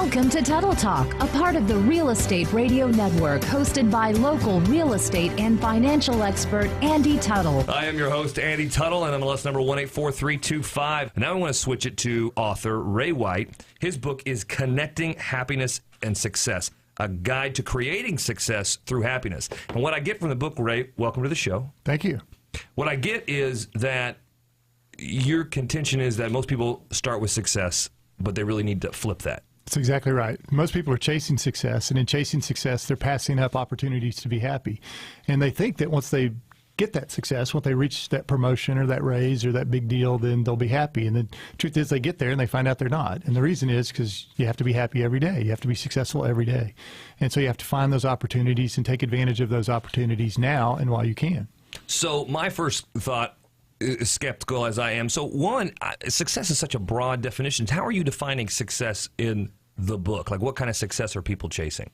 Welcome to Tuttle Talk, a part of the Real Estate Radio Network, hosted by local real estate and financial expert Andy Tuttle. I am your host, Andy Tuttle, and MLS number 184325. Now I want to switch it to author Ray White. His book is Connecting Happiness and Success, a guide to creating success through happiness. And what I get from the book, Ray, welcome to the show. Thank you. What I get is that your contention is that most people start with success, but they really need to flip that. That's exactly right. Most people are chasing success, and in chasing success, they're passing up opportunities to be happy. And they think that once they get that success, once they reach that promotion or that raise or that big deal, then they'll be happy. And the truth is they get there and they find out they're not. And the reason is because you have to be happy every day. You have to be successful every day. And so you have to find those opportunities and take advantage of those opportunities now and while you can. So my first thought, skeptical as I am. So one, success is such a broad definition. How are you defining success in the book? Like, what kind of success are people chasing?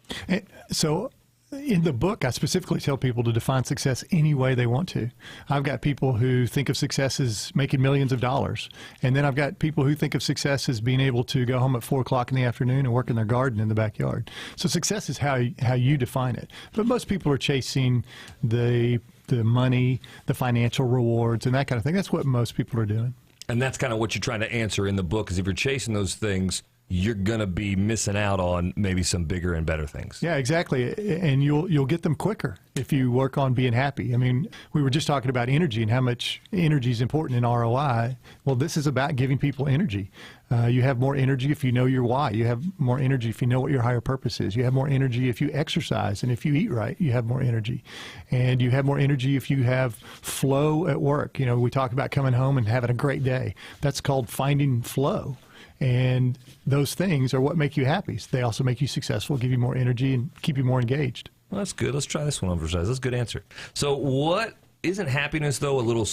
So in the book, I specifically tell people to define success any way they want to. I've got people who think of success as making millions of dollars. And then I've got people who think of success as being able to go home at 4 o'clock in the afternoon and work in their garden in the backyard. So success is how you define it. But most people are chasing the money, the financial rewards, and that kind of thing. That's what most people are doing. And that's kind of what you're trying to answer in the book, because if you're chasing those things, you're going to be missing out on maybe some bigger and better things. Yeah, exactly. And you'll get them quicker if you work on being happy. I mean, we were just talking about energy and how much energy is important in ROI. Well, this is about giving people energy. You have more energy if you know your why. You have more energy if you know what your higher purpose is. You have more energy if you exercise. And if you eat right, you have more energy. And you have more energy if you have flow at work. You know, we talk about coming home and having a great day. That's called finding flow. And those things are what make you happy. So they also make you successful, give you more energy, and keep you more engaged. Well, that's good. Let's try this one on for size. That's a good answer. So what isn't happiness, though, a little...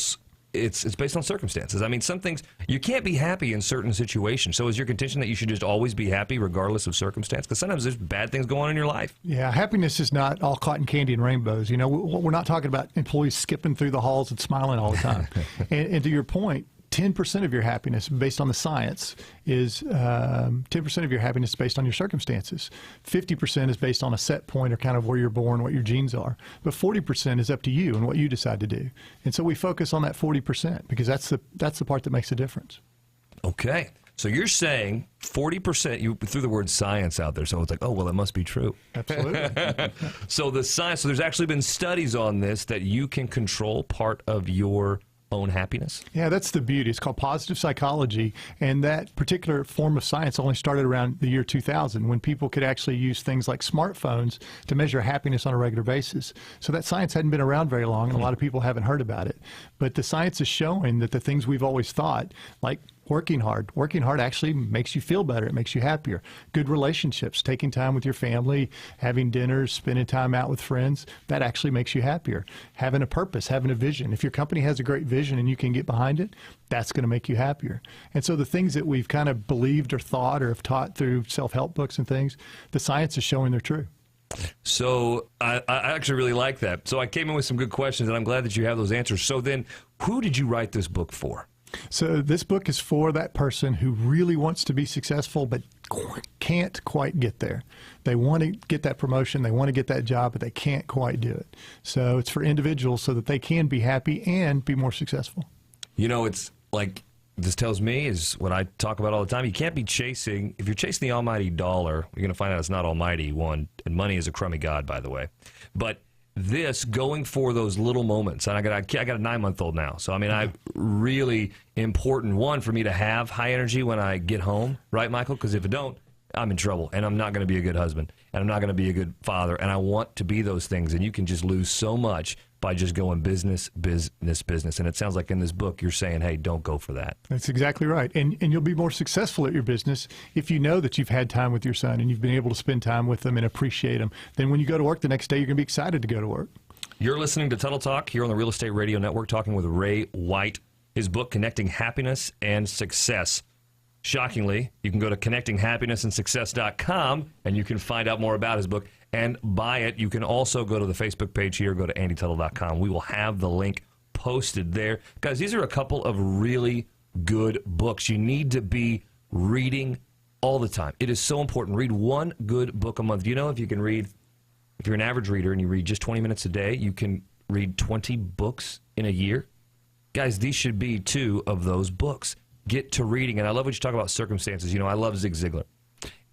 It's based on circumstances. I mean, some things, you can't be happy in certain situations. So is your contention that you should just always be happy regardless of circumstance? Because sometimes there's bad things going on in your life. Yeah, happiness is not all cotton candy and rainbows. You know, we're not talking about employees skipping through the halls and smiling all the time. and to your point, 10% of your happiness, based on the science, is 10% of your happiness is based on your circumstances. 50% is based on a set point or kind of where you're born, what your genes are. But 40% is up to you and what you decide to do. And so we focus on that 40% because that's the part that makes a difference. Okay. So you're saying 40%, you threw the word science out there, so it's like, oh, well, it must be true. Absolutely. So the science, so there's actually been studies on this that you can control part of your own happiness? Yeah, that's the beauty. It's called positive psychology, and that particular form of science only started around the year 2000 when people could actually use things like smartphones to measure happiness on a regular basis. So that science hadn't been around very long, and a lot of people haven't heard about it. But the science is showing that the things we've always thought, like working hard actually makes you feel better. It makes you happier. Good relationships, taking time with your family, having dinners, spending time out with friends, that actually makes you happier. Having a purpose, having a vision. If your company has a great vision and you can get behind it, that's going to make you happier. And so the things that we've kind of believed or thought or have taught through self-help books and things, the science is showing they're true. So I actually really like that. So I came in with some good questions, and I'm glad that you have those answers. So then, who did you write this book for? So this book is for that person who really wants to be successful but can't quite get there. They want to get that promotion, they want to get that job, but they can't quite do it. So it's for individuals so that they can be happy and be more successful. You know, it's like this tells me is what I talk about all the time. You can't be chasing, if you're chasing the almighty dollar, you're going to find out it's not almighty, one, and money is a crummy god, by the way. But this, going for those little moments, and I got a 9-month-old now, so I mean, I really important, one, for me to have high energy when I get home, right, Michael? Because if I don't, I'm in trouble, and I'm not going to be a good husband, and I'm not going to be a good father, and I want to be those things, and you can just lose so much by just going business, business, business. And it sounds like in this book you're saying, hey, don't go for that. That's exactly right. And you'll be more successful at your business if you know that you've had time with your son and you've been able to spend time with them and appreciate them. Then when you go to work the next day, you're going to be excited to go to work. You're listening to Tuttle Talk here on the Real Estate Radio Network, talking with Ray White. His book, Connecting Happiness and Success. Shockingly, you can go to connectinghappinessandsuccess.com and you can find out more about his book and buy it. You can also go to the Facebook page here, go to andytuttle.com. We will have the link posted there. Guys, these are a couple of really good books. You need to be reading all the time. It is so important. Read one good book a month. Do you know if you can read, if you're an average reader and you read just 20 minutes a day, you can read 20 books in a year? Guys, these should be 2 of those books. Get to reading. And I love what you talk about circumstances. You know, I love Zig Ziglar.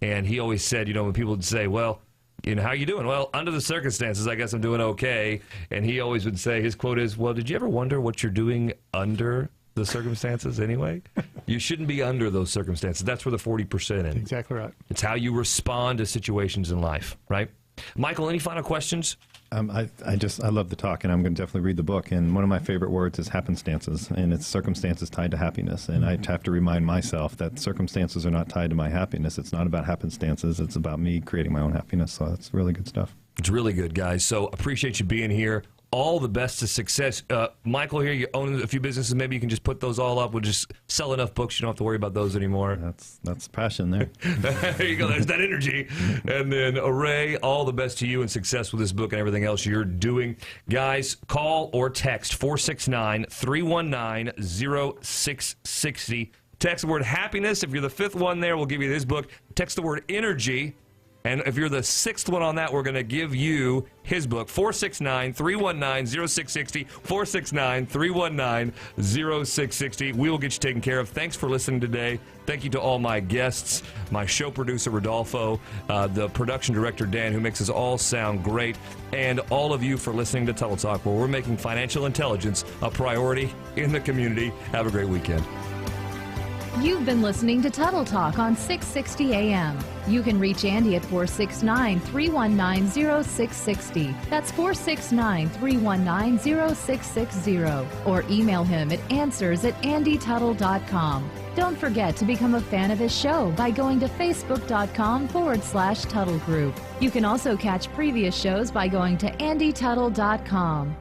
And he always said, you know, when people would say, well, you know, how you doing? Well, under the circumstances, I guess I'm doing okay. And he always would say, his quote is, well, did you ever wonder what you're doing under the circumstances anyway? You shouldn't be under those circumstances. That's where the 40% is. Exactly right. It's how you respond to situations in life, right? Michael, any final questions? I love the talk, and I'm going to definitely read the book. And one of my favorite words is happenstances, and it's circumstances tied to happiness. And I have to remind myself that circumstances are not tied to my happiness. It's not about happenstances. It's about me creating my own happiness. So that's really good stuff. It's really good, guys. So appreciate you being here. All the best to success. Michael here, you own a few businesses. Maybe you can just put those all up. We'll just sell enough books. You don't have to worry about those anymore. That's passion there. There you go. There's that energy. And then, Ray, all the best to you and success with this book and everything else you're doing. Guys, call or text 469-319-0660. Text the word happiness. If you're the 5th one there, we'll give you this book. Text the word energy. And if you're the 6th one on that, we're going to give you his book, 469-319-0660, 469-319-0660. We will get you taken care of. Thanks for listening today. Thank you to all my guests, my show producer, Rodolfo, the production director, Dan, who makes us all sound great, and all of you for listening to Tuttle Talk, where we're making financial intelligence a priority in the community. Have a great weekend. You've been listening to Tuttle Talk on 660 AM. You can reach Andy at 469-319-0660. That's 469-319-0660. Or email him at answers@andytuttle.com. Don't forget to become a fan of his show by going to facebook.com/Tuttle Group. You can also catch previous shows by going to andytuttle.com.